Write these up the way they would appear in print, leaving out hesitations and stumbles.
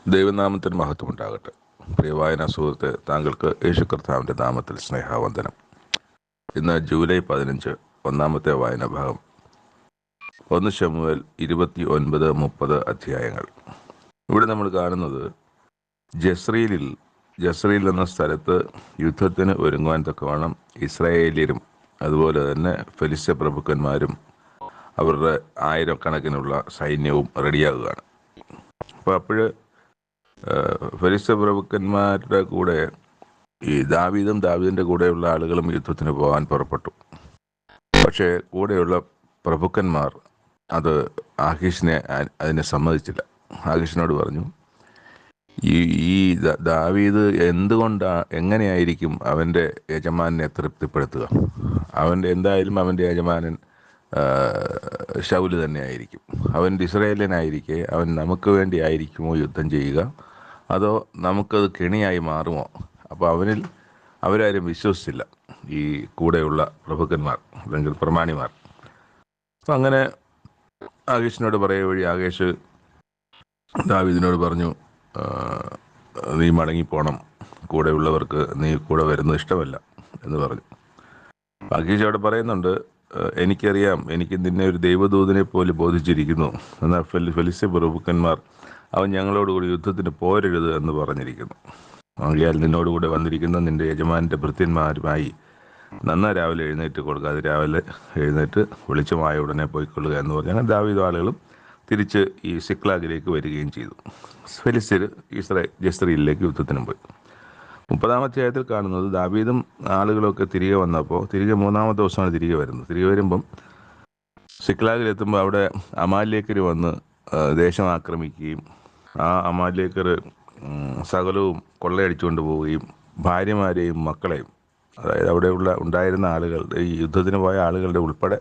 ദൈവനാമത്തിന് മഹത്വം ഉണ്ടാകട്ടെ. പ്രിയ വായനാ സുഹൃത്തെ, താങ്കൾക്ക് യേശു കർത്താവിൻ്റെ നാമത്തിൽ സ്നേഹാവന്ദനം. ഇന്ന് ജൂലൈ 15, ഒന്നാമത്തെ വായനാ ഭാഗം. 1 ശമൂവേൽ 29-30 അധ്യായങ്ങൾ. ഇവിടെ നമ്മൾ കാണുന്നത് ജസ്രീൽ എന്ന സ്ഥലത്ത് യുദ്ധത്തിന് ഒരുങ്ങുവാൻ തക്കവണ്ണം ഇസ്രായേലിയരും അതുപോലെ തന്നെ ഫെലിസ്ത്യ പ്രഭുക്കന്മാരും അവരുടെ ആയിരക്കണക്കിനുള്ള സൈന്യവും റെഡിയാകുകയാണ്. അപ്പോൾ ഫെലിസ്ത്യ പ്രഭുക്കന്മാരുടെ കൂടെ ഈ ദാവീദിൻ്റെ കൂടെയുള്ള ആളുകളും യുദ്ധത്തിന് പോകാൻ പുറപ്പെട്ടു. പക്ഷേ കൂടെയുള്ള പ്രഭുക്കന്മാർ അത് ആഖീഷിനെ അതിനെ സമ്മതിച്ചില്ല. ആഖീഷിനോട് പറഞ്ഞു, ഈ ദാവീദ് എങ്ങനെയായിരിക്കും അവൻ്റെ യജമാനെ തൃപ്തിപ്പെടുത്തുക? എന്തായാലും അവൻ്റെ യജമാനൻ ശൗല് തന്നെ ആയിരിക്കും. അവൻ ഇസ്രായേലിനായിരിക്കെ അവൻ നമുക്ക് വേണ്ടി ആയിരിക്കുമോ യുദ്ധം ചെയ്യുക, അതോ നമുക്കത് കെണിയായി മാറുമോ? അപ്പോൾ അവരാരും വിശ്വസിച്ചില്ല, ഈ കൂടെയുള്ള പ്രഭുക്കന്മാർ അല്ലെങ്കിൽ പ്രമാണിമാർ. അപ്പം അങ്ങനെ ആകേഷിനോട് പറയുക വഴി ആകേഷ് ദാവീദിനോട് പറഞ്ഞു, നീ മടങ്ങിപ്പോണം, കൂടെയുള്ളവർക്ക് നീ കൂടെ വരുന്നത് ഇഷ്ടമല്ല എന്ന് പറഞ്ഞു. ആകേഷ് അവിടെ പറയുന്നുണ്ട്, എനിക്കറിയാം, എനിക്ക് നിന്നെ ഒരു ദൈവദൂതനെ പോലെ ബോധിച്ചിരിക്കുന്നു. എന്നാൽ ഫെലിസ്ത്യ പ്രഭുക്കന്മാർ അവൻ ഞങ്ങളോടുകൂടി യുദ്ധത്തിന് പോരരുത് എന്ന് പറഞ്ഞിരിക്കുന്നു. ആകയാൽ നിന്നോടുകൂടെ വന്നിരിക്കുന്ന നിന്റെ യജമാനൻ്റെ ഭൃത്യന്മാരുമായി രാവിലെ എഴുന്നേറ്റ് കൊടുക്കുക. അത് രാവിലെ എഴുന്നേറ്റ് വെളിച്ചമായ ഉടനെ പോയിക്കൊള്ളുക എന്ന് പറഞ്ഞു. അങ്ങനെ ദാവീദ് ആളുകളും തിരിച്ച് ഈ സിക്ലാഗിലേക്ക് വരികയും ചെയ്തു. ഫെലിസ്ത്യർ ജസ്രീലിലേക്ക് യുദ്ധത്തിനും പോയി. 30-ാം അധ്യായത്തിൽ കാണുന്നത് ദാവീദും ആളുകളൊക്കെ തിരികെ വന്നപ്പോൾ, തിരികെ 3-ാമത്തെ ദിവസമാണ് തിരികെ വരുന്നത്. തിരികെ വരുമ്പം സിക്ലാഗിലെത്തുമ്പോൾ അവിടെ അമാലേക്കർ വന്ന് ദേശം ആക്രമിക്കുകയും ആ അമാലേക്കർ സകലവും കൊള്ളയടിച്ചുകൊണ്ട് പോവുകയും ഭാര്യമാരെയും മക്കളെയും, അതായത് അവിടെ ഉണ്ടായിരുന്ന ആളുകളുടെ, ഈ യുദ്ധത്തിന് പോയ ആളുകളുടെ ഉൾപ്പെടെ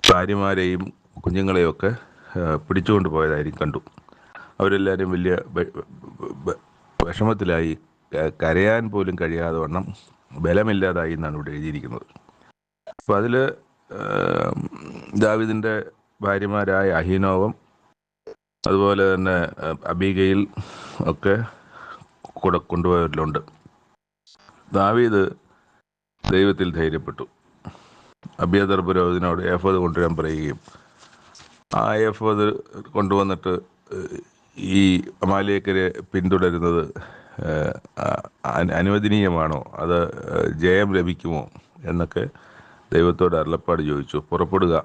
ഭാര്യമാരെയും കുഞ്ഞുങ്ങളെയും ഒക്കെ പിടിച്ചുകൊണ്ട് പോയതായി കണ്ടു. അവരെല്ലാവരും വലിയ വിഷമത്തിലായി, കരയാൻ പോലും കഴിയാതെ വണ്ണം ബലമില്ലാതായി എന്നാണ് ഇവിടെ എഴുതിയിരിക്കുന്നത്. അപ്പോൾ അതിൽ ദാവീദിൻ്റെ ഭാര്യമാരായ അഹീനോവം അതുപോലെ തന്നെ അബീഗയിൽ ഒക്കെ കൂടെ കൊണ്ടുപോയവരിലുണ്ട്. ദാവീദ് ദൈവത്തിൽ ധൈര്യപ്പെട്ടു. അബിയാഥാർ പുരോഹിതനോട് ഏഫോദ് കൊണ്ടുവരാൻ പറയുകയും ആ ഏഫോദ് കൊണ്ടുവന്നിട്ട് ഈ അമാലേക്കരെ പിന്തുടരുന്നത് അനുവദനീയമാണോ, അത് ജയം ലഭിക്കുമോ എന്നൊക്കെ ദൈവത്തോട് അരുളപ്പാട് ചോദിച്ചു. പുറപ്പെടുക,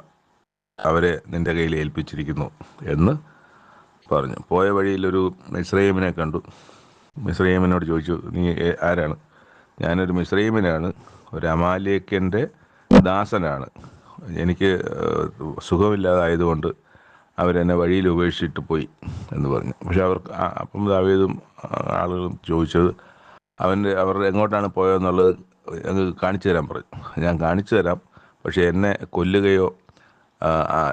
അവരെ നിൻ്റെ കയ്യിൽ ഏൽപ്പിച്ചിരിക്കുന്നു എന്ന് പറഞ്ഞു. പോയ വഴിയിലൊരു മിസ്രയീമിനെ കണ്ടു. മിസ്രയീമിനോട് ചോദിച്ചു, നീ ആരാണ്? ഞാനൊരു മിസ്രയീമിനാണ്, ഒരു അമാലേക്കൻ്റെ ദാസനാണ്. എനിക്ക് സുഖമില്ലാതായതുകൊണ്ട് അവരെന്നെ വഴിയിൽ ഉപേക്ഷിച്ചിട്ട് പോയി എന്ന് പറഞ്ഞു. പക്ഷെ അപ്പം ദാവീദും ആളുകളും ചോദിച്ചത് അവർ എങ്ങോട്ടാണ് പോയതെന്നുള്ളത് ഞങ്ങൾക്ക് കാണിച്ചു തരാൻ പറഞ്ഞു. ഞാൻ കാണിച്ചു തരാം, പക്ഷെ എന്നെ കൊല്ലുകയോ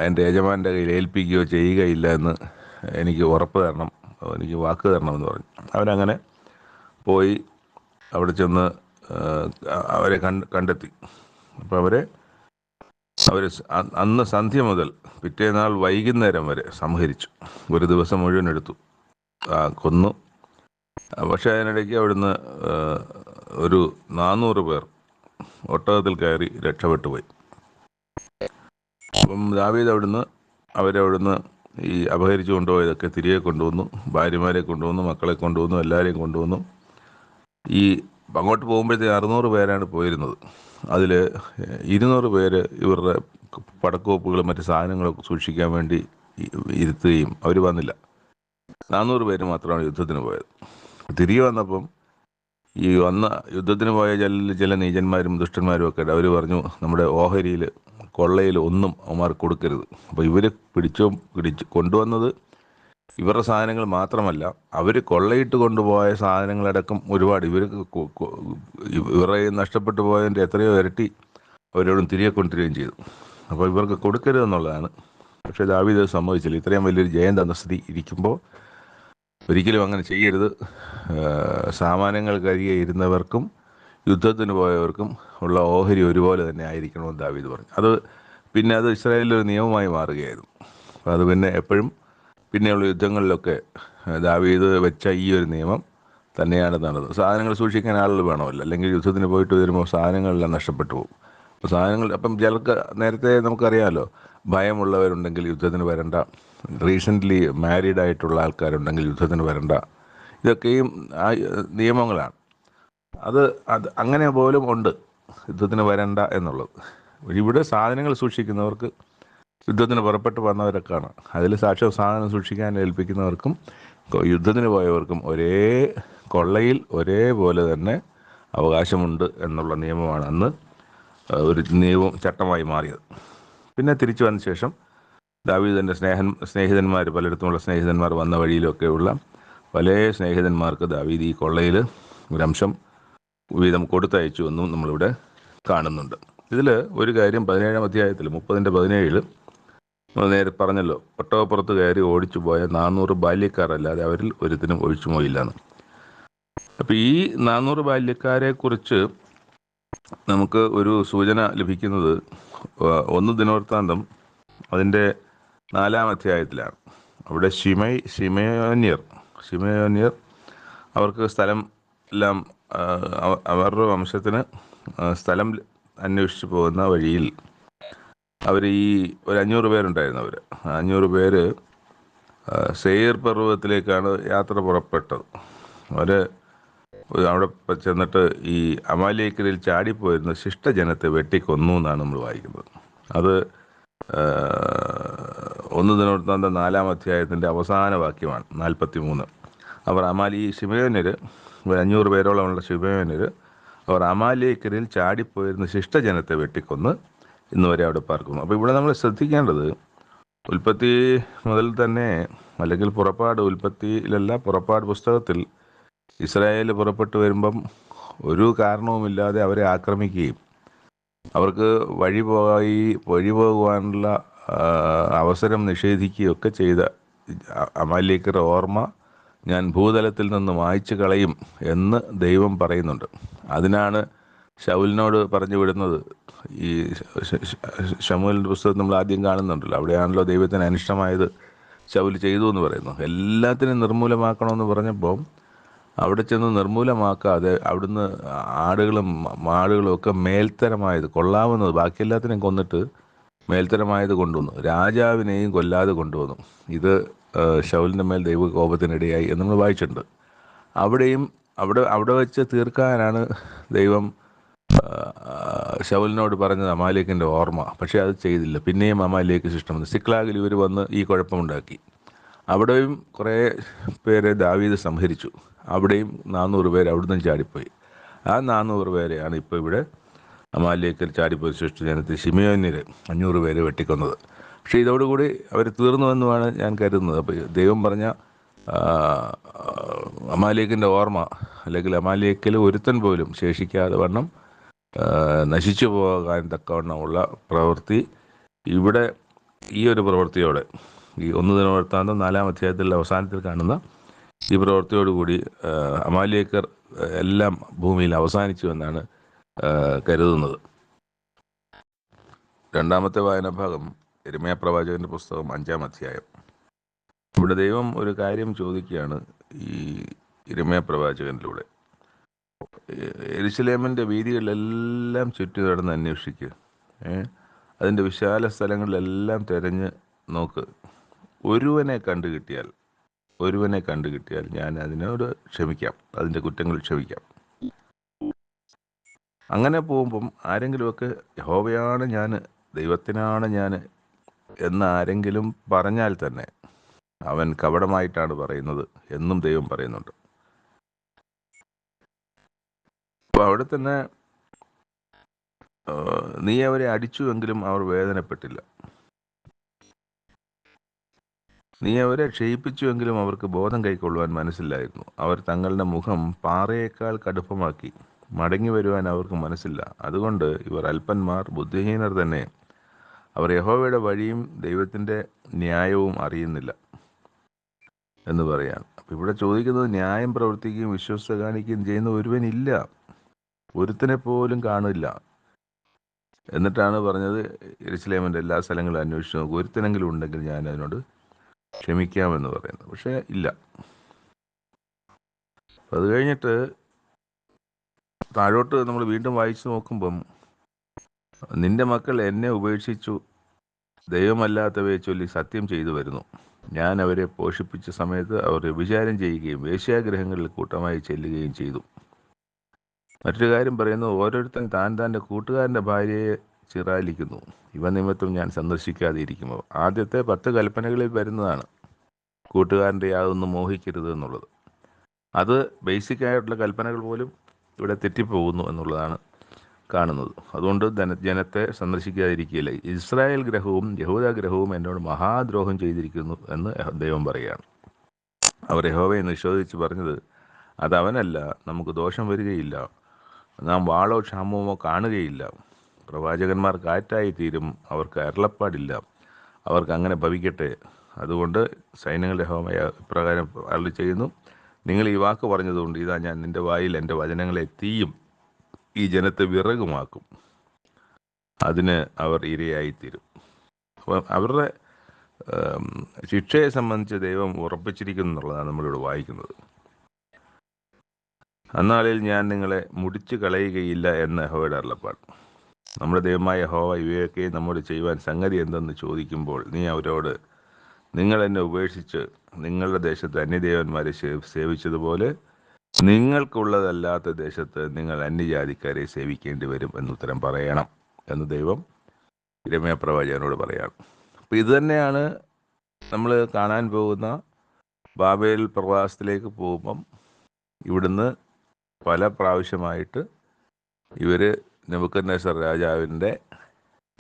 എൻ്റെ യജമാൻ്റെ കയ്യിൽ ഏൽപ്പിക്കുകയോ ചെയ്യുകയില്ല എന്ന് എനിക്ക് ഉറപ്പ് തരണം, എനിക്ക് വാക്ക് തരണമെന്ന് പറഞ്ഞു. അവരങ്ങനെ പോയി അവിടെ ചെന്ന് അവരെ കണ്ടെത്തി. അപ്പോൾ അവർ അന്ന് സന്ധ്യ മുതൽ പിറ്റേന്നാൾ വൈകുന്നേരം വരെ സംഹരിച്ചു. ഒരു ദിവസം മുഴുവൻ എടുത്തു, കൊന്നു. പക്ഷേ അതിനിടയ്ക്ക് അവിടുന്ന് ഒരു 400 പേർ ഒട്ടകത്തിൽ കയറി രക്ഷപ്പെട്ടു പോയി. അപ്പം ദാവീദ് അവരവിടുന്ന് ഈ അപഹരിച്ചു കൊണ്ടുപോയതൊക്കെ തിരികെ കൊണ്ടുവന്നു. ഭാര്യമാരെ കൊണ്ടുവന്നു, മക്കളെ കൊണ്ടുവന്നു, എല്ലാവരെയും കൊണ്ടുവന്നു. ഈ അങ്ങോട്ട് പോകുമ്പോഴത്തേക്ക് 600 പേരാണ് പോയിരുന്നത്. അതിൽ 200 പേര് ഇവരുടെ പടക്കോപ്പുകളും മറ്റ് സാധനങ്ങളൊക്കെ സൂക്ഷിക്കാൻ വേണ്ടി ഇരുത്തുകയും അവർ വന്നില്ല. 400 പേര് മാത്രമാണ് യുദ്ധത്തിന് പോയത്. തിരികെ വന്നപ്പം ഈ യുദ്ധത്തിന് പോയ ചില നീചന്മാരും ദുഷ്ടന്മാരും ഒക്കെ അവർ പറഞ്ഞു, നമ്മുടെ ഓഹരിയിൽ കൊള്ളയിൽ ഒന്നും അവന്മാർ കൊടുക്കരുത്. അപ്പോൾ ഇവർ പിടിച്ചു കൊണ്ടുവന്നത് ഇവരുടെ സാധനങ്ങൾ മാത്രമല്ല, അവർ കൊള്ളയിട്ട് കൊണ്ടുപോയ സാധനങ്ങളടക്കം ഒരുപാട് ഇവരുടെ നഷ്ടപ്പെട്ടു പോയതിൻ്റെ എത്രയോ ഇരട്ടി അവരോടും തിരികെ കൊണ്ടുവരികയും ചെയ്തു. അപ്പോൾ ഇവർക്ക് കൊടുക്കരുതെന്നുള്ളതാണ്. പക്ഷേ ദാവീദ് സമ്മതിച്ചില്ല. ഇത്രയും വലിയൊരു ജയം തന്ന സ്ഥിതി ഇരിക്കുമ്പോൾ ഒരിക്കലും അങ്ങനെ ചെയ്യരുത്. സാമാനങ്ങൾ കരികെ ഇരുന്നവർക്കും യുദ്ധത്തിന് പോയവർക്കും ഉള്ള ഓഹരി ഒരുപോലെ തന്നെ ആയിരിക്കണമെന്ന് ദാവീദ് പറഞ്ഞു. അത് ഇസ്രായേലിലൊരു നിയമമായി മാറുകയായിരുന്നു. അപ്പോൾ അത് പിന്നെ എപ്പോഴും പിന്നെയുള്ള യുദ്ധങ്ങളിലൊക്കെ ദാവീദ് വെച്ച ഈ ഒരു നിയമം തന്നെയാണ് നടന്നത്. സാധനങ്ങൾ സൂക്ഷിക്കാൻ ആളുകൾ വേണമല്ലോ, അല്ലെങ്കിൽ യുദ്ധത്തിന് പോയിട്ട് വരുമ്പോൾ സാധനങ്ങളെല്ലാം നഷ്ടപ്പെട്ടു പോകും. അപ്പോൾ സാധനങ്ങൾ അപ്പം ചിലർക്ക് നേരത്തെ നമുക്കറിയാമല്ലോ, ഭയമുള്ളവരുണ്ടെങ്കിൽ യുദ്ധത്തിന് വരണ്ട, റീസെൻ്റ്ലി മാരീഡ് ആയിട്ടുള്ള ആൾക്കാരുണ്ടെങ്കിൽ യുദ്ധത്തിന് വരണ്ട, ഇതൊക്കെയും ആ നിയമങ്ങളാണ്. അത് അങ്ങനെ പോലും ഉണ്ട്, യുദ്ധത്തിന് വരണ്ട എന്നുള്ളത്. ഇവിടെ സാധനങ്ങൾ സൂക്ഷിക്കുന്നവർക്ക് യുദ്ധത്തിന് പുറപ്പെട്ട് വന്നവരൊക്കെയാണ്. അതിൽ സാക്ഷ്യം സാധനം സൂക്ഷിക്കാൻ ഏൽപ്പിക്കുന്നവർക്കും യുദ്ധത്തിന് പോയവർക്കും ഒരേ കൊള്ളയിൽ ഒരേപോലെ തന്നെ അവകാശമുണ്ട് എന്നുള്ള നിയമമാണ് അന്ന് ഒരു നിയമം ചട്ടമായി മാറിയത്. പിന്നെ തിരിച്ചു വന്ന ശേഷം ദാവീദിൻ്റെ സ്നേഹിതന്മാർ, പലയിടത്തുമുള്ള സ്നേഹിതന്മാർ വന്ന വഴിയിലൊക്കെയുള്ള പല സ്നേഹിതന്മാർക്ക് ദാവീദ് ഈ കൊള്ളയിൽ ഒരംശം വീതം കൊടുത്തയച്ചു എന്നും നമ്മളിവിടെ കാണുന്നുണ്ട്. ഇതിൽ ഒരു കാര്യം 17-ാം അധ്യായത്തിൽ 30-17 നേരെ പറഞ്ഞല്ലോ, ഒട്ടകപ്പുറത്ത് കയറി ഓടിച്ചു പോയ 400 ബാല്യക്കാരല്ലാതെ അവരിൽ ഒരുത്തിനും ഒഴിച്ചു പോയില്ലെന്ന്. അപ്പം ഈ 400 ബാല്യക്കാരെ കുറിച്ച് നമുക്ക് ഒരു സൂചന ലഭിക്കുന്നത് 1 ദിനവൃത്താന്തം അതിൻ്റെ 4-ാം അധ്യായത്തിലാണ്. അവിടെ ശിമയോന്യർ അവർക്ക് സ്ഥലം എല്ലാം, അവരുടെ വംശത്തിന് സ്ഥലം അന്വേഷിച്ച് പോകുന്ന വഴിയിൽ അവർ ഒരു 500 പേരുണ്ടായിരുന്നു. 500 പേര് സെയീർ പർവ്വതത്തിലേക്കാണ് യാത്ര പുറപ്പെട്ടത്. അവർ അവിടെ ചെന്നിട്ട് ഈ അമാലേക്യരിൽ ചാടിപ്പോയിരുന്ന ശിഷ്ടജനത്തെ വെട്ടിക്കൊന്നു എന്നാണ് നമ്മൾ വായിക്കുന്നത്. അത് 1 ദിനവൃത്താന്തം 4-ാം അധ്യായത്തിൻ്റെ അവസാന വാക്യമാണ്, 43. അവർ ശിമയോന്യർ 500 പേരോളമുള്ള ശിമയോന്യർ അവർ അമാലേക്യരിൽ ചാടിപ്പോയിരുന്ന ശിഷ്ടജനത്തെ വെട്ടിക്കൊന്ന് ഇന്ന് വരെ അവിടെ പാർക്കുന്നു. അപ്പോൾ ഇവിടെ നമ്മൾ ശ്രദ്ധിക്കേണ്ടത്, ഉൽപ്പത്തി മുതൽ തന്നെ, അല്ലെങ്കിൽ പുറപ്പാട് പുസ്തകത്തിൽ ഇസ്രായേൽ പുറപ്പെട്ടു വരുമ്പം ഒരു കാരണവുമില്ലാതെ അവരെ ആക്രമിക്കുകയും അവർക്ക് വഴി പോകുവാനുള്ള അവസരം നിഷേധിക്കുകയൊക്കെ ചെയ്ത അമാലേക്യരുടെ ഓർമ്മ ഞാൻ ഭൂതലത്തിൽ നിന്ന് മായ്ച്ചു കളയും എന്ന് ദൈവം പറയുന്നുണ്ട്. അതിനാണ് ശൗലിനോട് പറഞ്ഞു വിടുന്നത്. ഈ ശമൂവേലിൻ്റെ പുസ്തകം നമ്മൾ ആദ്യം കാണുന്നുണ്ടല്ലോ, അവിടെയാണല്ലോ ദൈവത്തിന് അനിഷ്ടമായത് ശൗൽ ചെയ്തു എന്ന് പറയുന്നു. എല്ലാത്തിനും നിർമൂലമാക്കണമെന്ന് പറഞ്ഞപ്പോൾ അവിടെ ചെന്ന് നിർമൂലമാക്കാതെ അവിടുന്ന് ആടുകളും മാടുകളും ഒക്കെ മേൽത്തരമായത്, കൊള്ളാവുന്നത്, ബാക്കി എല്ലാത്തിനെയും കൊന്നിട്ട് മേൽത്തരമായത് കൊണ്ടുവന്നു. രാജാവിനെയും കൊല്ലാതെ കൊണ്ടുവന്നു. ഇത് ശൗലിൻ്റെ മേൽ ദൈവ കോപത്തിനിടയായി എന്ന് നമ്മൾ വായിച്ചിട്ടുണ്ട്. അവിടെ വെച്ച് തീർക്കാനാണ് ദൈവം ശൗലിനോട് പറഞ്ഞത് അമാലേക്കിൻ്റെ ഓർമ്മ. പക്ഷേ അത് ചെയ്തില്ല. പിന്നെയും അമാലേക്ക് ശിഷ്ടം വന്നു. സിക്ലാഗിൽ ഇവർ വന്ന് ഈ കുഴപ്പമുണ്ടാക്കി. അവിടെയും കുറേ പേരെ ദാവീദ് സംഹരിച്ചു. അവിടെയും 400 പേര് അവിടുന്ന് ചാടിപ്പോയി. ആ 400 പേരെയാണ് ഇപ്പോൾ ഇവിടെ അമാലേക്കിൽ ചാടിപ്പോയി ശിഷ്ടജനത്തിൽ ശിമയോന്യർ 500 പേര് വെട്ടിക്കൊന്നത്. പക്ഷേ ഇതോടുകൂടി അവർ തീർന്നുവെന്നുമാണ് ഞാൻ കരുതുന്നത്. അപ്പോൾ ദൈവം പറഞ്ഞ അമാലേക്കിൻ്റെ ഓർമ്മ, അല്ലെങ്കിൽ അമാലേക്കിൽ ഒരുത്തൻ പോലും ശേഷിക്കാതെ വണ്ണം നശിച്ചു പോകാൻ തക്കവണ്ണമുള്ള പ്രവൃത്തി ഇവിടെ ഈ ഒരു പ്രവൃത്തിയോടെ, ഈ 1 ദിനവൃത്താന്തം 4-ാം അധ്യായത്തിലെ അവസാനത്തിൽ കാണുന്ന ഈ പ്രവൃത്തിയോടുകൂടി അമാലേക്കർ എല്ലാം ഭൂമിയിൽ അവസാനിച്ചു എന്നാണ് കരുതുന്നത്. 2-ാമത്തെ വായനാഭാഗം യിരെമ്യാ പ്രവാചകൻ്റെ പുസ്തകം 5-ാം അധ്യായം. ഇവിടെ ദൈവം ഒരു കാര്യം ചോദിക്കുകയാണ് ഈ യിരെമ്യാ പ്രവാചകനിലൂടെ. യെരൂശലേമിൻ്റെ വീതികളിലെല്ലാം ചുറ്റി നടന്ന് അന്വേഷിക്കുക, അതിൻ്റെ വിശാല സ്ഥലങ്ങളിലെല്ലാം തിരഞ്ഞ് നോക്ക്. ഒരുവനെ കണ്ടുകിട്ടിയാൽ ഞാൻ അതിനോട് ക്ഷമിക്കാം, അതിൻ്റെ കുറ്റങ്ങൾ ക്ഷമിക്കാം. അങ്ങനെ പോകുമ്പം ആരെങ്കിലുമൊക്കെ യഹോവയാണ് ഞാൻ, ദൈവത്തിനാണ് ഞാൻ എന്ന് ആരെങ്കിലും പറഞ്ഞാൽ തന്നെ അവൻ കപടമായിട്ടാണ് പറയുന്നത് എന്നും ദൈവം പറയുന്നുണ്ട്. അപ്പോൾ അവിടെ തന്നെ നീ അവരെ അടിച്ചുവെങ്കിലും അവർ വേദനപ്പെട്ടില്ല, നീ അവരെ ക്ഷയിപ്പിച്ചുവെങ്കിലും അവർക്ക് ബോധം കൈക്കൊള്ളുവാൻ മനസ്സില്ലായിരുന്നു. അവർ തങ്ങളുടെ മുഖം പാറയേക്കാൾ കടുപ്പമാക്കി, മടങ്ങി വരുവാൻ അവർക്ക് മനസ്സില്ല. അതുകൊണ്ട് ഇവർ അല്പന്മാർ, ബുദ്ധിഹീനർ തന്നെ. അവർ യഹോവയുടെ വഴിയും ദൈവത്തിൻ്റെ ന്യായവും അറിയുന്നില്ല എന്ന് പറയാം. അപ്പം ഇവിടെ ചോദിക്കുന്നത്, ന്യായം പ്രവർത്തിക്കുകയും വിശ്വസ്ത കാണിക്കുകയും ചെയ്യുന്ന ഒരുവനില്ല, ഒരുത്തനെ പോലും കാണില്ല. എന്നിട്ടാണ് പറഞ്ഞത്, യെരൂശലേമിൻ്റെ എല്ലാ സ്ഥലങ്ങളും അന്വേഷിച്ച് നോക്കും, ഒരുത്തനെങ്കിലും ഉണ്ടെങ്കിൽ ഞാൻ അതിനോട് ക്ഷമിക്കാമെന്ന് പറയുന്നത്. പക്ഷേ ഇല്ല. അത് കഴിഞ്ഞിട്ട് താഴോട്ട് നമ്മൾ വീണ്ടും വായിച്ചു നോക്കുമ്പം, നിന്റെ മക്കൾ എന്നെ ഉപേക്ഷിച്ചു ദൈവമല്ലാത്തവയെ ചൊല്ലി സത്യം ചെയ്തു വരുന്നു. ഞാൻ അവരെ പോഷിപ്പിച്ച സമയത്ത് അവർ വ്യഭിചാരം ചെയ്യുകയും വേശ്യാഗ്രഹങ്ങളിൽ കൂട്ടമായി ചെല്ലുകയും ചെയ്തു. മറ്റൊരു കാര്യം പറയുന്നു, ഓരോരുത്തൻ താൻ താൻ്റെ കൂട്ടുകാരൻ്റെ ഭാര്യയെ ചിറാലിക്കുന്നു. ഇവ നിമിത്തം ഞാൻ സന്ദർശിക്കാതെ ഇരിക്കുമോ. ആദ്യത്തെ 10 കൽപ്പനകളിൽ വരുന്നതാണ് കൂട്ടുകാരൻ്റെ യാതൊന്നും മോഹിക്കരുത് എന്നുള്ളത്. അത് ബേസിക് ആയിട്ടുള്ള കൽപ്പനകൾ പോലും ഇവിടെ തെറ്റിപ്പോകുന്നു എന്നുള്ളതാണ് കാണുന്നത്. അതുകൊണ്ട് ജനത്തെ സന്ദർശിക്കാതിരിക്കുകയില്ല. ഇസ്രായേൽ ഗ്രഹവും യഹൂദ ഗ്രഹവും എന്നോട് മഹാദ്രോഹം ചെയ്തിരിക്കുന്നു എന്ന് ദൈവം പറയുകയാണ്. അവർ യഹോവയെ നിഷേധിച്ച് പറഞ്ഞത്, അതവനല്ല, നമുക്ക് ദോഷം വരികയില്ല, നാം വാളോ ക്ഷാമമോ കാണുകയില്ല. പ്രവാചകന്മാർ കാറ്റായി തീരും, അവർക്ക് അരുളപ്പാടില്ല, അവർക്ക് അങ്ങനെ ഭവിക്കട്ടെ. അതുകൊണ്ട് സൈന്യങ്ങളുടെ യഹോവ ഇപ്രകാരം അരുളി ചെയ്യുന്നു, നിങ്ങൾ ഈ വാക്ക് പറഞ്ഞതുകൊണ്ട് ഇതാ ഞാൻ നിൻ്റെ വായിൽ എൻ്റെ വചനങ്ങളെ തീയും ഈ ജനത്തെ വിറകുമാക്കും, അതിന് അവർ ഇരയായിത്തീരും. അപ്പം അവരുടെ ശിക്ഷയെ സംബന്ധിച്ച് ദൈവം ഉറപ്പിച്ചിരിക്കുന്നു എന്നുള്ളതാണ് നമ്മളിവിടെ വായിക്കുന്നത്. അന്നാളിൽ ഞാൻ നിങ്ങളെ മുടിച്ചു കളയുകയില്ല എന്ന് യഹോവയുടെ അരുളപ്പാട്. നമ്മുടെ ദൈവമായ യഹോവ ഇവയൊക്കെ നമ്മോട് ചെയ്യുവാൻ സംഗതി എന്തെന്ന് ചോദിക്കുമ്പോൾ നീ അവരോട്, നിങ്ങൾ എന്നെ ഉപേക്ഷിച്ച് നിങ്ങളുടെ ദേശത്ത് അന്യദേവന്മാരെ സേവിച്ചതുപോലെ നിങ്ങൾക്കുള്ളതല്ലാത്ത ദേശത്ത് നിങ്ങൾ അന്യജാതിക്കാരെ സേവിക്കേണ്ടി വരും എന്നുത്തരം പറയണം എന്ന് ദൈവം യിരെമ്യാ പ്രവാചകനോട് പറയാണ്. അപ്പം ഇത് തന്നെയാണ് നമ്മൾ കാണാൻ പോകുന്ന ബാബേൽ പ്രവാസത്തിലേക്ക് പോകുമ്പം. ഇവിടുന്ന് പല പ്രാവശ്യമായിട്ട് ഇവർ നെബൂഖദ്നേസർ രാജാവിൻ്റെ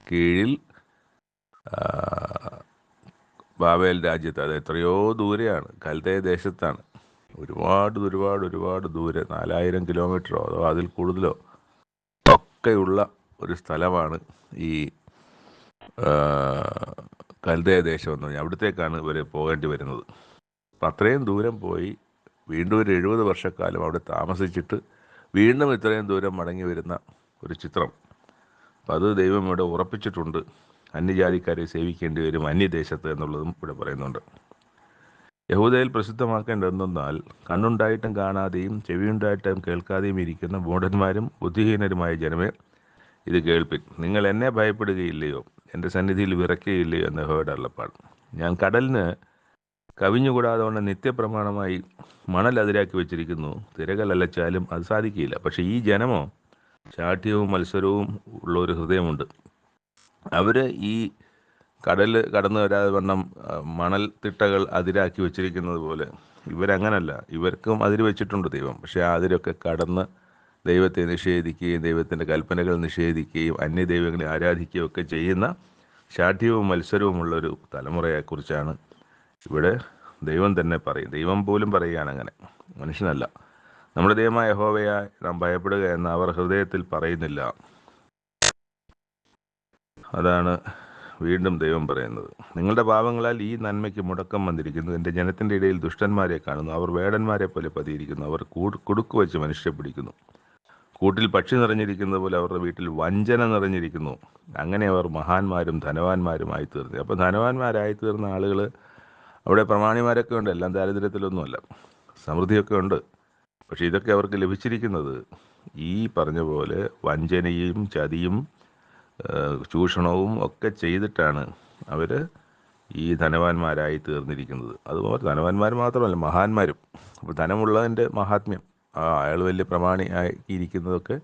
കീഴിൽ ബാബേൽ രാജ്യത്ത്, അത് എത്രയോ ദൂരെയാണ്, കൽദയ ദേശത്താണ്, ഒരുപാട് ദൂരെ, 4000 കിലോമീറ്ററോ അതോ അതിൽ കൂടുതലോ ഒക്കെയുള്ള ഒരു സ്ഥലമാണ് ഈ കൽദയ ദേശം എന്ന് പറഞ്ഞാൽ. അവിടത്തേക്കാണ് ഇവർ പോകേണ്ടി വരുന്നത്. അപ്പം അത്രയും ദൂരം പോയി വീണ്ടും ഒരു 70 വർഷക്കാലം അവിടെ താമസിച്ചിട്ട് വീണ്ടും ഇത്രയും ദൂരം മടങ്ങി വരുന്ന ഒരു ചിത്രം. അപ്പം അത് ദൈവം ഇവിടെ ഉറപ്പിച്ചിട്ടുണ്ട്. അന്യജാതിക്കാരെ സേവിക്കേണ്ടി വരും അന്യദേശത്ത് എന്നുള്ളതും ഇവിടെ പറയുന്നുണ്ട്. യഹൂദയിൽ പ്രസിദ്ധമാക്കേണ്ടതെന്നാൽ, കണ്ണുണ്ടായിട്ടും കാണാതെയും ചെവിയുണ്ടായിട്ടും കേൾക്കാതെയും ഇരിക്കുന്ന മൂഢന്മാരും ബുദ്ധിഹീനരുമായ ജനമേ, ഇത് കേൾപ്പിൻ. നിങ്ങൾ എന്നെ ഭയപ്പെടുകയില്ലയോ, എൻ്റെ സന്നിധിയിൽ വിറയ്ക്കുകയില്ലയോ എന്ന് യഹോവയുടെ അരുളപ്പാട്. ഞാൻ കടലിന് കവിഞ്ഞുകൂടാതെ കൊണ്ട് നിത്യപ്രമാണമായി മണൽ അതിരാക്കി വെച്ചിരിക്കുന്നു. തിരകൾ അലച്ചാലും അത് സാധിക്കുകയില്ല. പക്ഷേ ഈ ജനമോ ശാഠ്യവും മത്സരവും ഉള്ള ഒരു ഹൃദയമുണ്ട്. അവർ ഈ കടൽ കടന്നു വരാതെ വണ്ണം മണൽ തിട്ടകൾ അതിരാക്കി വെച്ചിരിക്കുന്നത് പോലെ ഇവരങ്ങനല്ല. ഇവർക്കും അതിര് വെച്ചിട്ടുണ്ട് ദൈവം. പക്ഷേ ആ അതിരൊക്കെ കടന്ന് ദൈവത്തെ നിഷേധിക്കുകയും ദൈവത്തിൻ്റെ കൽപ്പനകൾ നിഷേധിക്കുകയും അന്യദൈവങ്ങളെ ആരാധിക്കുകയും ഒക്കെ ചെയ്യുന്ന ശാഠ്യവും മത്സരവുമുള്ളൊരു തലമുറയെക്കുറിച്ചാണ് ഇവിടെ ദൈവം തന്നെ പറയും. ദൈവം പോലും പറയുകയാണ് അങ്ങനെ, മനുഷ്യനല്ല. നമ്മുടെ ദൈവമായ യഹോവയെ നാം ഭയപ്പെടുക എന്ന് അവർ ഹൃദയത്തിൽ പറയുന്നില്ല. അതാണ് വീണ്ടും ദൈവം പറയുന്നത്. നിങ്ങളുടെ പാപങ്ങളാൽ ഈ നന്മയ്ക്ക് മുടക്കം വന്നിരിക്കുന്നു. എൻ്റെ ജനത്തിൻ്റെ ഇടയിൽ ദുഷ്ടന്മാരെ കാണുന്നു. അവർ വേടന്മാരെ പോലെ പതിയിരിക്കുന്നു. അവർ കുടുക്ക് വെച്ച് മനുഷ്യരെ പിടിക്കുന്നു. കൂട്ടിൽ പക്ഷി നിറഞ്ഞിരിക്കുന്നത് പോലെ അവരുടെ വീട്ടിൽ വഞ്ചന നിറഞ്ഞിരിക്കുന്നു. അങ്ങനെ അവർ മഹാന്മാരും ധനവാന്മാരുമായി തീർന്നു. അപ്പോൾ ധനവാന്മാരായി തീർന്ന ആളുകൾ അവിടെ പ്രമാണിമാരൊക്കെ ഉണ്ട്. എല്ലാം ദാരിദ്ര്യത്തിലൊന്നുമല്ല, സമൃദ്ധിയൊക്കെ ഉണ്ട്. പക്ഷേ ഇതൊക്കെ അവർക്ക് ലഭിച്ചിരിക്കുന്നത് ഈ പറഞ്ഞ പോലെ വഞ്ചനയും ചതിയും ചൂഷണവും ഒക്കെ ചെയ്തിട്ടാണ് അവർ ഈ ധനവാന്മാരായി തീർന്നിരിക്കുന്നത്. അതുപോലെ ധനവാന്മാർ മാത്രമല്ല, മഹാന്മാരും. അപ്പോൾ ധനമുള്ളതിൻ്റെ മഹാത്മ്യം, അയാൾ വലിയ പ്രമാണി ആയിരിക്കുന്നതൊക്കെ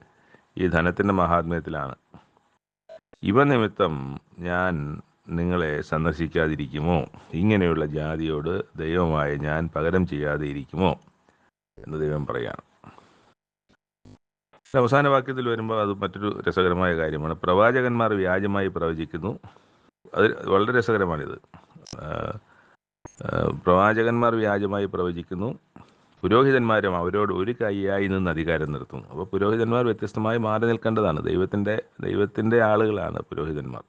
ഈ ധനത്തിൻ്റെ മഹാത്മ്യത്തിലാണ്. ഇവ നിമിത്തം ഞാൻ നിങ്ങളെ സന്ദർശിക്കാതിരിക്കുമോ? ഇങ്ങനെയുള്ള ജാതിയോട് ദൈവമായ ഞാൻ പകരം ചെയ്യാതെ ഇരിക്കുമോ എന്ന് ദൈവം പറയാണ്. അവസാന വാക്യത്തിൽ വരുമ്പോൾ അത് മറ്റൊരു രസകരമായ കാര്യമാണ്. പ്രവാചകന്മാർ വ്യാജമായി പ്രവചിക്കുന്നു. അത് വളരെ രസകരമാണിത്. പ്രവാചകന്മാർ വ്യാജമായി പ്രവചിക്കുന്നു, പുരോഹിതന്മാരും അവരോട് ഒരു കൈയായി നിന്ന് അധികാരം നിർത്തുന്നു. അപ്പോൾ പുരോഹിതന്മാർ വ്യത്യസ്തമായി മാറി നിൽക്കേണ്ടതാണ്. ദൈവത്തിൻ്റെ ആളുകളാണ് പുരോഹിതന്മാർ.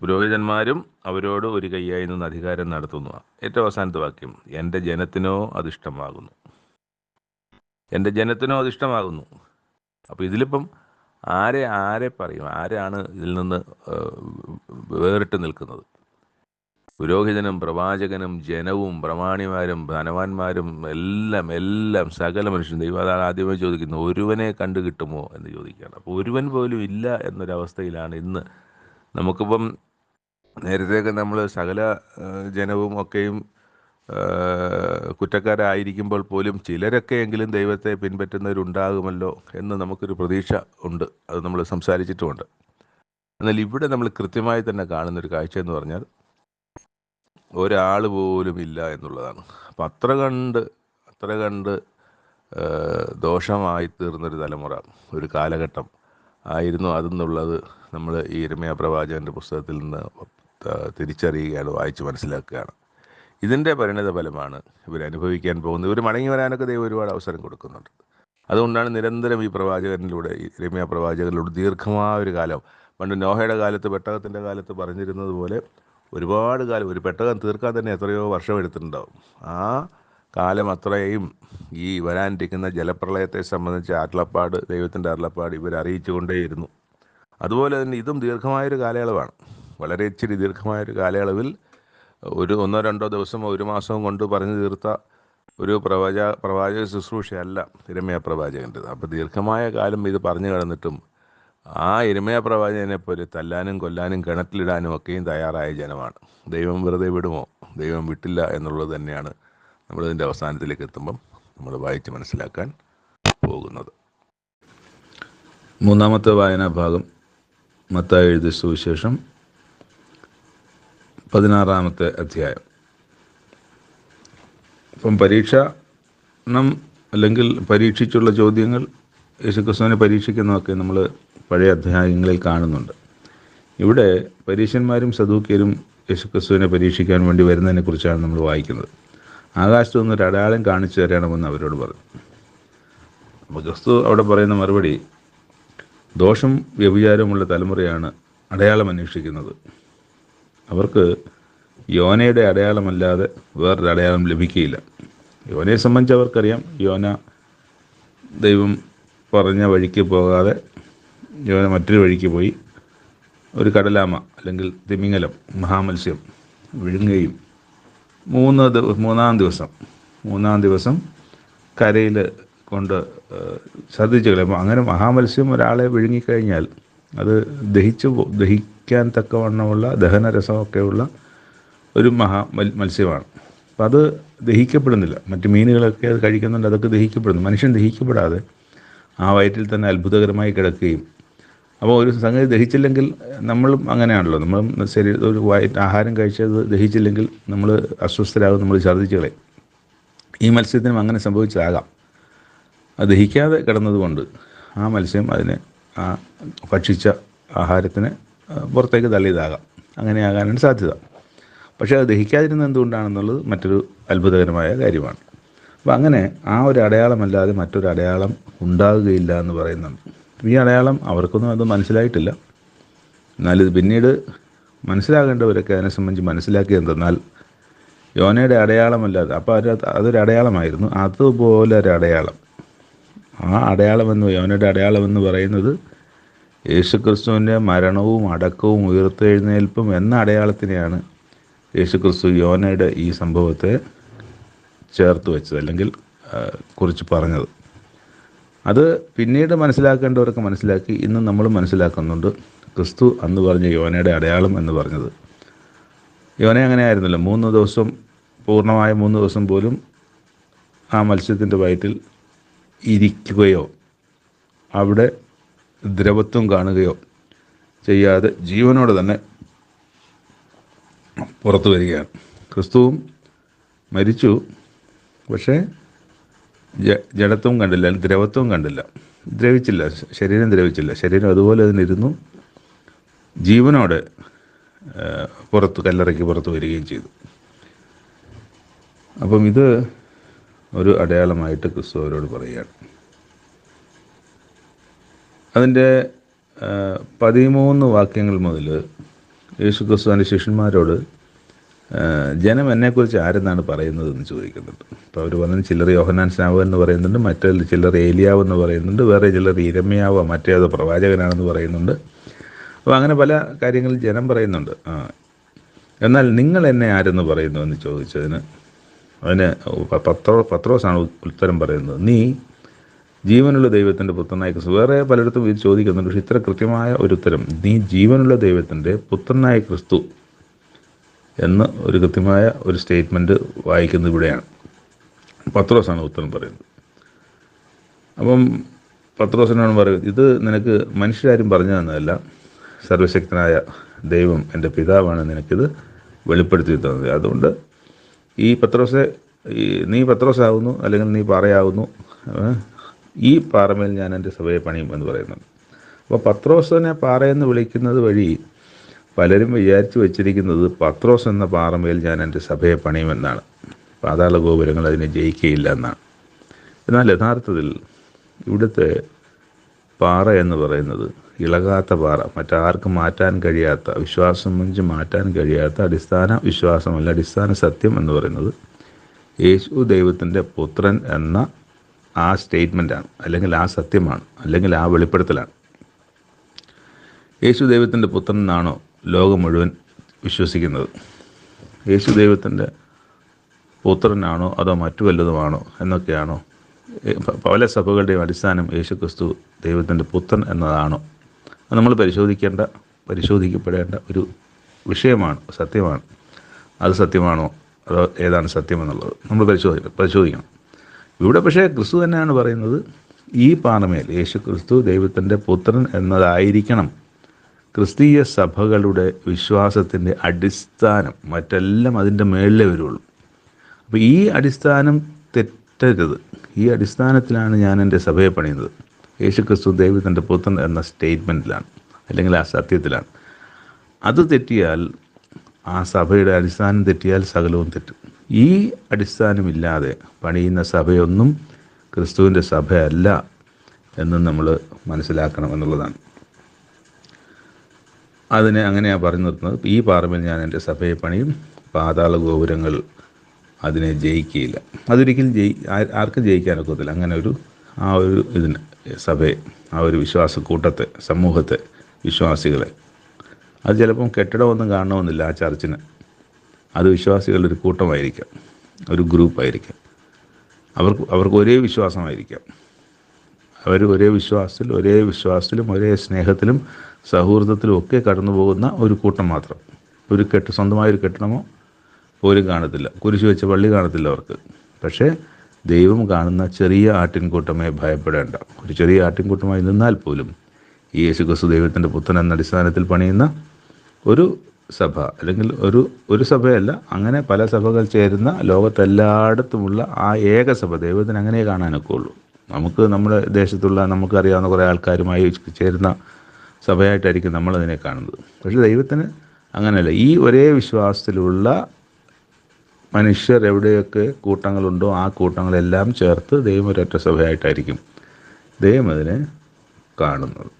പുരോഹിതന്മാരും അവരോട് ഒരു കൈയായി നിന്ന് അധികാരം നടത്തുന്നു. ഏറ്റവും അവസാനത്തെ വാക്യം, എൻ്റെ ജനത്തിനോ അതിഷ്ടമാകുന്നു. എൻ്റെ ജനത്തിനോ അതിഷ്ടമാകുന്നു. അപ്പോൾ ഇതിലിപ്പം ആരെ പറയും? ആരാണ് ഇതിൽ നിന്ന് വേറിട്ട് നിൽക്കുന്നത്? പുരോഹിതനും പ്രവാചകനും ജനവും പ്രമാണിമാരും ധനവാന്മാരും എല്ലാം എല്ലാം സകല മനുഷ്യരും. ദൈവം അതാണ് ആദ്യമേ ചോദിക്കുന്നത്, ഒരുവനെ കണ്ടു കിട്ടുമോ എന്ന് ചോദിക്കുകയാണ്. അപ്പോൾ ഒരുവൻ പോലും ഇല്ല എന്നൊരവസ്ഥയിലാണ് ഇന്ന്. നമുക്കിപ്പം നേരത്തെയൊക്കെ നമ്മൾ സകല ജനവും ഒക്കെയും കുറ്റക്കാരായിരിക്കുമ്പോൾ പോലും ചിലരൊക്കെയെങ്കിലും ദൈവത്തെ പിൻപറ്റുന്നവരുണ്ടാകുമല്ലോ എന്ന് നമുക്കൊരു പ്രതീക്ഷ ഉണ്ട്. അത് നമ്മൾ സംസാരിച്ചിട്ടുമുണ്ട്. എന്നാൽ ഇവിടെ നമ്മൾ കൃത്യമായി തന്നെ കാണുന്നൊരു കാഴ്ച എന്ന് പറഞ്ഞാൽ ഒരാൾ പോലും ഇല്ല എന്നുള്ളതാണ്. അപ്പം അത്ര കണ്ട് ദോഷമായി തീർന്നൊരു തലമുറ, ഒരു കാലഘട്ടം ആയിരുന്നു അതെന്നുള്ളത് നമ്മൾ ഈ യിരെമ്യാ പ്രവാചകൻ്റെ പുസ്തകത്തിൽ നിന്ന് തിരിച്ചറിയുകയാണ്, വായിച്ച് മനസ്സിലാക്കുകയാണ്. ഇതിൻ്റെ പരിണിത ഫലമാണ് ഇവരനുഭവിക്കാൻ പോകുന്നത്. ഇവർ മടങ്ങി വരാനൊക്കെ ദൈവം ഒരുപാട് അവസരം കൊടുക്കുന്നുണ്ട്. അതുകൊണ്ടാണ് നിരന്തരം ഈ പ്രവാചകനിലൂടെ, ഈ യിരെമ്യാ പ്രവാചകനിലൂടെ ദീർഘമായ ഒരു കാലം, പണ്ട് നോഹയുടെ കാലത്ത്, പെട്ടകത്തിൻ്റെ കാലത്ത് പറഞ്ഞിരുന്നത് പോലെ ഒരുപാട് കാലം, ഒരു പെട്ടകം തീർക്കാൻ തന്നെ എത്രയോ വർഷം എടുത്തിട്ടുണ്ടാവും. ആ കാലം അത്രയും ഈ വരാനിരിക്കുന്ന ജലപ്രളയത്തെ സംബന്ധിച്ച് അരുളപ്പാട്, ദൈവത്തിൻ്റെ അരുളപ്പാട് ഇവർ അറിയിച്ചു കൊണ്ടേയിരുന്നു. അതുപോലെ തന്നെ ഇതും ദീർഘമായൊരു കാലയളവാണ്. വളരെ ഇച്ചിരി ദീർഘമായൊരു കാലയളവിൽ ഒരു 1-2 ദിവസമോ 1 മാസവും കൊണ്ട് പറഞ്ഞു തീർത്ത ഒരു പ്രവാചക ശുശ്രൂഷയല്ല യിരെമ്യാ പ്രവാചകൻ്റെത്. അപ്പോൾ ദീർഘമായ കാലം ഇത് പറഞ്ഞു കിടന്നിട്ടും ആ യിരെമ്യാ പ്രവാചകനെ പോലെ തല്ലാനും കൊല്ലാനും കിണറ്റിലിടാനും ഒക്കെയും തയ്യാറായ ജനമാണ്. ദൈവം വെറുതെ വിടുമോ? ദൈവം വിട്ടില്ല എന്നുള്ളത് തന്നെയാണ് നമ്മളിതിൻ്റെ അവസാനത്തിലേക്ക് എത്തുമ്പം നമ്മൾ വായിച്ച് മനസ്സിലാക്കാൻ പോകുന്നത്. 3-ാമത്തെ വായനാ ഭാഗം മത്തായി എഴുതിയ സുവിശേഷം 16-ാമത്തെ അധ്യായം. ഇപ്പം പരീക്ഷണം അല്ലെങ്കിൽ പരീക്ഷിച്ചുള്ള ചോദ്യങ്ങൾ, യേശുക്രിസ്തുവിനെ പരീക്ഷിക്കുന്നതൊക്കെ നമ്മൾ പഴയ അധ്യായങ്ങളിൽ കാണുന്നുണ്ട്. ഇവിടെ പരീശന്മാരും സദൂക്യരും യേശുക്രിസ്തുവിനെ പരീക്ഷിക്കാൻ വേണ്ടി വരുന്നതിനെക്കുറിച്ചാണ് നമ്മൾ വായിക്കുന്നത്. ആകാശത്തു നിന്നൊരു അടയാളം കാണിച്ചു തരണമെന്ന് അവരോട് പറഞ്ഞു. അപ്പോൾ ക്രിസ്തു അവിടെ പറയുന്ന മറുപടി, ദോഷം വ്യഭിചാരമുള്ള തലമുറയാണ് അടയാളം അന്വേഷിക്കുന്നത്. അവർക്ക് യോനയുടെ അടയാളമല്ലാതെ വേറൊരു അടയാളം ലഭിക്കുകയില്ല. യോനയെ സംബന്ധിച്ച് അവർക്കറിയാം. യോന ദൈവം പറഞ്ഞ വഴിക്ക് പോകാതെ യോന മറ്റൊരു വഴിക്ക് പോയി ഒരു കടലാമ അല്ലെങ്കിൽ തിമിംഗലം, മഹാമത്സ്യം വിഴുങ്ങുകയും മൂന്നാം ദിവസം കരയിൽ കൊണ്ട് ഛർദ്ദിച്ച് കളയും. അങ്ങനെ മഹാമത്സ്യം ഒരാളെ വിഴുങ്ങിക്കഴിഞ്ഞാൽ അത് ദഹിക്കാൻ തക്കവണ്ണമുള്ള ദഹനരസമൊക്കെയുള്ള ഒരു മത്സ്യമാണ്. അപ്പം അത് ദഹിക്കപ്പെടുന്നില്ല. മറ്റ് മീനുകളൊക്കെ അത് കഴിക്കുന്നുണ്ട്, അതൊക്കെ ദഹിക്കപ്പെടുന്നു. മനുഷ്യൻ ദഹിക്കപ്പെടാതെ ആ വയറ്റിൽ തന്നെ അത്ഭുതകരമായി കിടക്കുകയും, അപ്പോൾ ഒരു സംഗതി ദഹിച്ചില്ലെങ്കിൽ നമ്മളും അങ്ങനെയാണല്ലോ. നമ്മളും ഒരു ആഹാരം കഴിച്ചത് ദഹിച്ചില്ലെങ്കിൽ നമ്മൾ അസ്വസ്ഥരാകും, നമ്മൾ ഛർദ്ദിച്ച് കളയും. ഈ മത്സ്യത്തിനും അങ്ങനെ സംഭവിച്ചതാകാം. അത് ദഹിക്കാതെ കിടന്നതുകൊണ്ട് ആ മത്സ്യം അതിനെ ആ ഭക്ഷിച്ച ആഹാരത്തിന് പുറത്തേക്ക് തള്ളിയതാകാം. അങ്ങനെയാകാനാണ് സാധ്യത. പക്ഷേ അത് ദഹിക്കാതിരുന്നത് എന്തുകൊണ്ടാണെന്നുള്ളത് മറ്റൊരു അത്ഭുതകരമായ കാര്യമാണ്. അപ്പോൾ അങ്ങനെ ആ ഒരു അടയാളമല്ലാതെ മറ്റൊരു അടയാളം ഉണ്ടാകുകയില്ല എന്ന് പറയുന്നുണ്ട്. ഈ അടയാളം അവർക്കൊന്നും അത് മനസ്സിലായിട്ടില്ല. എന്നാലിത് പിന്നീട് മനസ്സിലാകേണ്ടവരൊക്കെ അതിനെ സംബന്ധിച്ച് മനസ്സിലാക്കി. എന്തെന്നാൽ യോനയുടെ അടയാളമല്ലാതെ, അപ്പോൾ അതൊരു അടയാളമായിരുന്നു. അതുപോലെ ഒരു അടയാളം, ആ അടയാളമെന്ന്, യോനയുടെ അടയാളമെന്ന് പറയുന്നത് യേശുക്രിസ്തുവിൻ്റെ മരണവും അടക്കവും ഉയർത്തെഴുന്നേൽപ്പും എന്ന അടയാളത്തിനെയാണ് യേശുക്രിസ്തു യോനയുടെ ഈ സംഭവത്തെ ചേർത്ത് വെച്ചത്, അല്ലെങ്കിൽ കുറിച്ച് പറഞ്ഞത്. അത് പിന്നീട് മനസ്സിലാക്കേണ്ടവരൊക്കെ മനസ്സിലാക്കി. ഇന്ന് നമ്മൾ മനസ്സിലാക്കുന്നുണ്ട് ക്രിസ്തു അന്ന് പറഞ്ഞ യോനയുടെ അടയാളം എന്ന് പറഞ്ഞത്. യോന അങ്ങനെ ആയിരുന്നില്ല. 3 ദിവസം, പൂർണ്ണമായ 3 ദിവസം പോലും ആ മത്സ്യത്തിൻ്റെ വയറ്റിൽ ഇരിക്കുകയോ അവിടെ ദ്രവത്വം കാണുകയോ ചെയ്യാതെ ജീവനോടെ തന്നെ പുറത്തു വരികയാണ്. ക്രിസ്തുവും മരിച്ചു, പക്ഷേ ജഡത്വം കണ്ടില്ല, ദ്രവത്വം കണ്ടില്ല, ദ്രവിച്ചില്ല, ശരീരം ദ്രവിച്ചില്ല. ശരീരം അതുപോലെ അതിനിരുന്നു, ജീവനോടെ കല്ലറയ്ക്ക് പുറത്ത് വരികയും ചെയ്തു. അപ്പം ഇത് ഒരു അടയാളമായിട്ട് ക്രിസ്തു അവരോട് പറയുകയാണ്. അതിൻ്റെ 13 വാക്യങ്ങൾ മുതൽ യേശു ക്രിസ്തു തൻ്റെ ശിഷ്യന്മാരോട് ജനം എന്നെക്കുറിച്ച് ആരെന്നാണ് പറയുന്നതെന്ന് ചോദിക്കുന്നുണ്ട്. അപ്പോൾ അവർ പറയുന്നത് ചിലർ യോഹന്നാൻ സ്നാപകൻ എന്ന് പറയുന്നുണ്ട്, മറ്റേ ചിലർ ഏലിയാവ് എന്ന് പറയുന്നുണ്ട്, വേറെ ചിലർ യിരെമ്യാവോ മറ്റേതോ പ്രവാചകനാണെന്ന് പറയുന്നുണ്ട്. അപ്പോൾ അങ്ങനെ പല കാര്യങ്ങളിൽ ജനം പറയുന്നുണ്ട്. എന്നാൽ നിങ്ങൾ എന്നെ ആരെന്ന് പറയുന്നു എന്ന് ചോദിച്ചതിന് അതിന് പത്രോസാണ് ഉത്തരം പറയുന്നത്, നീ ജീവനുള്ള ദൈവത്തിൻ്റെ പുത്രനായ ക്രിസ്തു. വേറെ പലയിടത്തും ഇത് ചോദിക്കുന്നുണ്ട്, പക്ഷേ ഇത്ര കൃത്യമായ ഒരു ഉത്തരം, നീ ജീവനുള്ള ദൈവത്തിൻ്റെ പുത്രനായ ക്രിസ്തു എന്ന് ഒരു കൃത്യമായ ഒരു സ്റ്റേറ്റ്മെൻറ്റ് വായിക്കുന്നത് ഇവിടെയാണ്. പത്രോസാണ് ഉത്തരം പറയുന്നത്. അപ്പം പത്രോസിനോട് പറയും, ഇത് നിനക്ക് മനുഷ്യരാരും പറഞ്ഞു തന്നതല്ല, സർവശക്തനായ ദൈവം എൻ്റെ പിതാവാണ് നിനക്കിത് വെളിപ്പെടുത്തി തന്നത്. അതുകൊണ്ട് നീ പത്രോസാകുന്നു, അല്ലെങ്കിൽ നീ പാറയാകുന്നു, ഈ പാറമേൽ ഞാൻ എൻ്റെ സഭയെ പണിയും എന്ന് പറയുന്നുണ്ട്. അപ്പോൾ പത്രോസിനെ പാറയെന്ന് വിളിക്കുന്നത് വഴി പലരും വിചാരിച്ചു വച്ചിരിക്കുന്നത് പത്രോസ് എന്ന പാറമേൽ ഞാൻ എൻ്റെ സഭയെ പണിയുമെന്നാണ്, പാതാള ഗോപുരങ്ങൾ അതിനെ ജയിക്കുകയില്ല എന്നാണ്. എന്നാൽ യഥാർത്ഥത്തിൽ ഇവിടുത്തെ പാറ എന്ന് പറയുന്നത് ഇളകാത്ത പാറ, മറ്റാർക്കും മാറ്റാൻ കഴിയാത്ത, വിശ്വാസം വെച്ച് മാറ്റാൻ കഴിയാത്ത അടിസ്ഥാന വിശ്വാസമല്ല, അടിസ്ഥാന സത്യം എന്ന് പറയുന്നത് യേശു ദൈവത്തിൻ്റെ പുത്രൻ എന്ന ആ സ്റ്റേറ്റ്മെൻറ്റാണ്, അല്ലെങ്കിൽ ആ സത്യമാണ്, അല്ലെങ്കിൽ ആ വെളിപ്പെടുത്തലാണ്. യേശു ദൈവത്തിൻ്റെ പുത്രൻ എന്നാണോ ലോകം മുഴുവൻ വിശ്വസിക്കുന്നത്? യേശു ദൈവത്തിൻ്റെ പുത്രനാണോ അതോ മറ്റു വല്ലതുമാണോ എന്നൊക്കെയാണോ? പല സഭകളുടെയും അടിസ്ഥാനം യേശു ക്രിസ്തു ദൈവത്തിൻ്റെ പുത്രൻ എന്നതാണോ? അത് നമ്മൾ പരിശോധിക്കപ്പെടേണ്ട ഒരു വിഷയമാണ്, സത്യമാണ്. അത് സത്യമാണോ അതോ ഏതാണ് സത്യമെന്നുള്ളത് നമ്മൾ പരിശോധിക്കണം. ഇവിടെ പക്ഷേ ക്രിസ്തു തന്നെയാണ് പറയുന്നത്, ഈ പാറമേൽ യേശു ക്രിസ്തു ദൈവത്തിൻ്റെ പുത്രൻ എന്നതായിരിക്കണം ക്രിസ്തീയ സഭകളുടെ വിശ്വാസത്തിൻ്റെ അടിസ്ഥാനം. മറ്റെല്ലാം അതിൻ്റെ മേളിലേ വരുള്ളൂ. അപ്പോൾ ഈ അടിസ്ഥാനം തെറ്റരുത്. ഈ അടിസ്ഥാനത്തിലാണ് ഞാൻ എൻ്റെ സഭയെ പണിയുന്നത്. യേശു ക്രിസ്തു ദൈവത്തിൻ്റെ പുത്രൻ എന്ന സ്റ്റേറ്റ്മെൻറ്റിലാണ്, അല്ലെങ്കിൽ ആ സത്യത്തിലാണ്. അത് തെറ്റിയാൽ, ആ സഭയുടെ അടിസ്ഥാനം തെറ്റിയാൽ സകലവും തെറ്റും. ഈ അടിസ്ഥാനമില്ലാതെ പണിയുന്ന സഭയൊന്നും ക്രിസ്തുവിൻ്റെ സഭയല്ല എന്നും നമ്മൾ മനസ്സിലാക്കണം എന്നുള്ളതാണ്. അതിനെ അങ്ങനെയാണ് പറഞ്ഞു നിർത്തുന്നത്, ഈ പാറമേൽ ഞാൻ എൻ്റെ സഭയെ പണിയും, പാതാള ഗോപുരങ്ങൾ അതിനെ ജയിക്കുകയില്ല. അതൊരിക്കലും ആർക്കും ജയിക്കാനൊക്കത്തില്ല. അങ്ങനെ ആ ഒരു ഇതിന് സഭയെ, ആ ഒരു വിശ്വാസ കൂട്ടത്തെ, സമൂഹത്തെ, വിശ്വാസികളെ. അത് ചിലപ്പം കെട്ടിടമൊന്നും കാണണമെന്നില്ല ആ ചർച്ചിന്. അത് വിശ്വാസികളുടെ ഒരു കൂട്ടമായിരിക്കാം, ഒരു ഗ്രൂപ്പായിരിക്കാം. അവർക്ക് ഒരേ വിശ്വാസമായിരിക്കാം. അവർ ഒരേ വിശ്വാസത്തിലും ഒരേ സ്നേഹത്തിലും സൗഹൃദത്തിലും ഒക്കെ കടന്നു പോകുന്ന ഒരു കൂട്ടം മാത്രം. സ്വന്തമായൊരു കെട്ടിടമോ പോലും കാണത്തില്ല, കുരിശ് വെച്ച പള്ളി കാണത്തില്ല അവർക്ക്. പക്ഷേ ദൈവം കാണുന്ന ചെറിയ ആട്ടിൻകൂട്ടമേ ഭയപ്പെടേണ്ട. ഒരു ചെറിയ ആട്ടിൻകൂട്ടമായി നിന്നാൽ പോലും ഈ യേശുക്രിസ്തു ദൈവത്തിൻ്റെ പുത്രൻ എന്ന അടിസ്ഥാനത്തിൽ പണിയുന്ന ഒരു സഭ, അല്ലെങ്കിൽ ഒരു സഭയല്ല, അങ്ങനെ പല സഭകൾ ചേരുന്ന ലോകത്തെല്ലായിടത്തുമുള്ള ആ ഏകസഭ, ദൈവത്തിന് അങ്ങനെ കാണാനൊക്കെ ഉള്ളൂ. നമുക്ക് നമ്മുടെ ദേശത്തുള്ള നമുക്കറിയാവുന്ന കുറേ ആൾക്കാരുമായി ചേരുന്ന സഭയായിട്ടായിരിക്കും നമ്മളതിനെ കാണുന്നത്. പക്ഷേ ദൈവത്തിന് അങ്ങനെയല്ല. ഈ ഒരേ വിശ്വാസത്തിലുള്ള മനുഷ്യർ എവിടെയൊക്കെ കൂട്ടങ്ങളുണ്ടോ ആ കൂട്ടങ്ങളെല്ലാം ചേർത്ത് ദൈവം ഒരൊറ്റ സഭയായിട്ടായിരിക്കും ദൈവം അതിനെ കാണുന്നത്.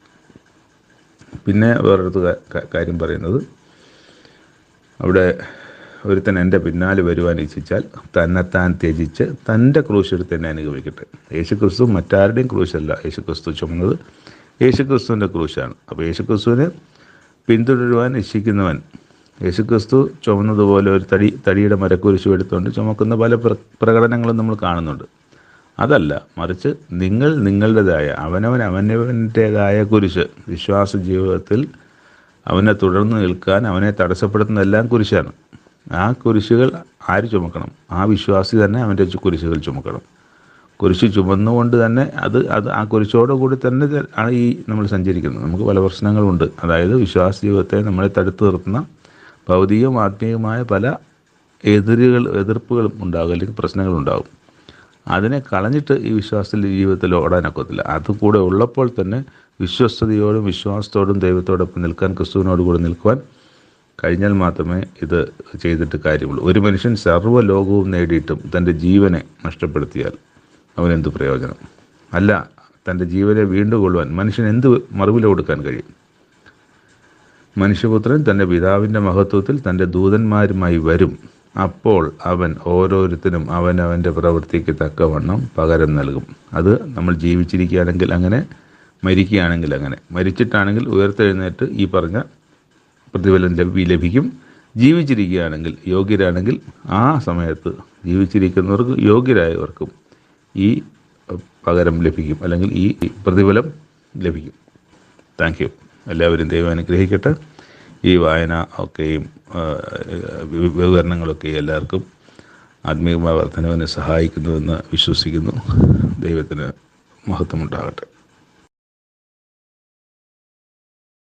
പിന്നെ വേറൊരു കാര്യം പറയുന്നത്, അവിടെ ഒരുത്തൻ എൻ്റെ പിന്നാലെ വരുവാൻ ഇച്ഛിച്ചാൽ തന്നെത്താൻ ത്യജിച്ച് തൻ്റെ ക്രൂശെടുത്ത് തന്നെ അനുഗമിക്കട്ടെ. യേശുക്രിസ്തു മറ്റാരുടെയും ക്രൂശല്ല യേശുക്രിസ്തു ചുമന്നത്, യേശുക്രിസ്തുവിൻ്റെ ക്രൂശാണ്. അപ്പോൾ യേശുക്രിസ്തുവിനെ പിന്തുടരുവാൻ ഇച്ഛിക്കുന്നവൻ യേശുക്രിസ്തു ചുമന്നതുപോലെ ഒരു തടിയുടെ മരക്കുരിശു എടുത്തുകൊണ്ട് ചുമക്കുന്ന പല പ്രകടനങ്ങളും നമ്മൾ കാണുന്നുണ്ട്. അതല്ല, മറിച്ച് നിങ്ങളുടേതായ അവനവൻ്റേതായ കുരിശ്, വിശ്വാസ ജീവിതത്തിൽ അവനെ തുടർന്ന് നിൽക്കാൻ അവനെ തടസ്സപ്പെടുത്തുന്നതെല്ലാം കുരിശാണ്. ആ കുരിശുകൾ ആര് ചുമക്കണം? ആ വിശ്വാസി തന്നെ അവൻ്റെ കുരിശുകൾ ചുമക്കണം. കുരിശ് ചുമന്നുകൊണ്ട് തന്നെ അത് ആ കുരിശോടുകൂടി തന്നെ ആണ് നമ്മൾ സഞ്ചരിക്കുന്നത്. നമുക്ക് പല പ്രശ്നങ്ങളുണ്ട്. അതായത് വിശ്വാസ ജീവിതത്തെ നമ്മളെ തടുത്തു നിർത്തുന്ന ഭൗതികവും ആത്മീയവുമായ പല എതിർപ്പുകളും ഉണ്ടാകും, അല്ലെങ്കിൽ പ്രശ്നങ്ങളുണ്ടാകും. അതിനെ കളഞ്ഞിട്ട് ഈ ജീവിതത്തിൽ ഓടാനൊക്കത്തില്ല. അതുകൂടെ ഉള്ളപ്പോൾ തന്നെ വിശ്വസ്തയോടും വിശ്വാസത്തോടും ദൈവത്തോടൊപ്പം നിൽക്കാൻ, ക്രിസ്തുവിനോട് കൂടെ നിൽക്കുവാൻ കഴിഞ്ഞാൽ മാത്രമേ ഇത് ചെയ്തിട്ട് കാര്യമുള്ളൂ. ഒരു മനുഷ്യൻ സർവ്വലോകവും നേടിയിട്ടും തൻ്റെ ജീവനെ നഷ്ടപ്പെടുത്തിയാൽ അവനെന്ത് പ്രയോജനം? അല്ല, തൻ്റെ ജീവനെ വീണ്ടുകൊള്ളുവാൻ മനുഷ്യൻ എന്ത് മറുവില കൊടുക്കാൻ കഴിയും? മനുഷ്യപുത്രൻ തൻ്റെ പിതാവിൻ്റെ മഹത്വത്തിൽ തൻ്റെ ദൂതന്മാരുമായി വരും. അപ്പോൾ അവൻ ഓരോരുത്തരും അവനവൻ്റെ പ്രവൃത്തിക്ക് തക്കവണ്ണം പകരം നൽകും. അത് നമ്മൾ ജീവിച്ചിരിക്കുകയാണെങ്കിൽ അങ്ങനെ, മരിക്കുകയാണെങ്കിൽ അങ്ങനെ. മരിച്ചിട്ടാണെങ്കിൽ ഉയർത്തെഴുന്നേറ്റ് ഈ പറഞ്ഞ പ്രതിഫലം ലഭിക്കും. ജീവിച്ചിരിക്കുകയാണെങ്കിൽ, യോഗ്യരാണെങ്കിൽ ആ സമയത്ത് ജീവിച്ചിരിക്കുന്നവർക്ക്, യോഗ്യരായവർക്കും ഈ പകരം ലഭിക്കും, അല്ലെങ്കിൽ ഈ പ്രതിഫലം ലഭിക്കും. Thank you. എല്ലാവരും ദൈവം അനുഗ്രഹിക്കട്ടെ. ഈ വായന ഒക്കെയും വിവരണങ്ങളൊക്കെ എല്ലാവർക്കും ആത്മീയമായ വർധനവിനെ സഹായിക്കുന്നുവെന്ന് വിശ്വസിക്കുന്നു. ദൈവത്തിന് മഹത്വമുണ്ടാകട്ടെ.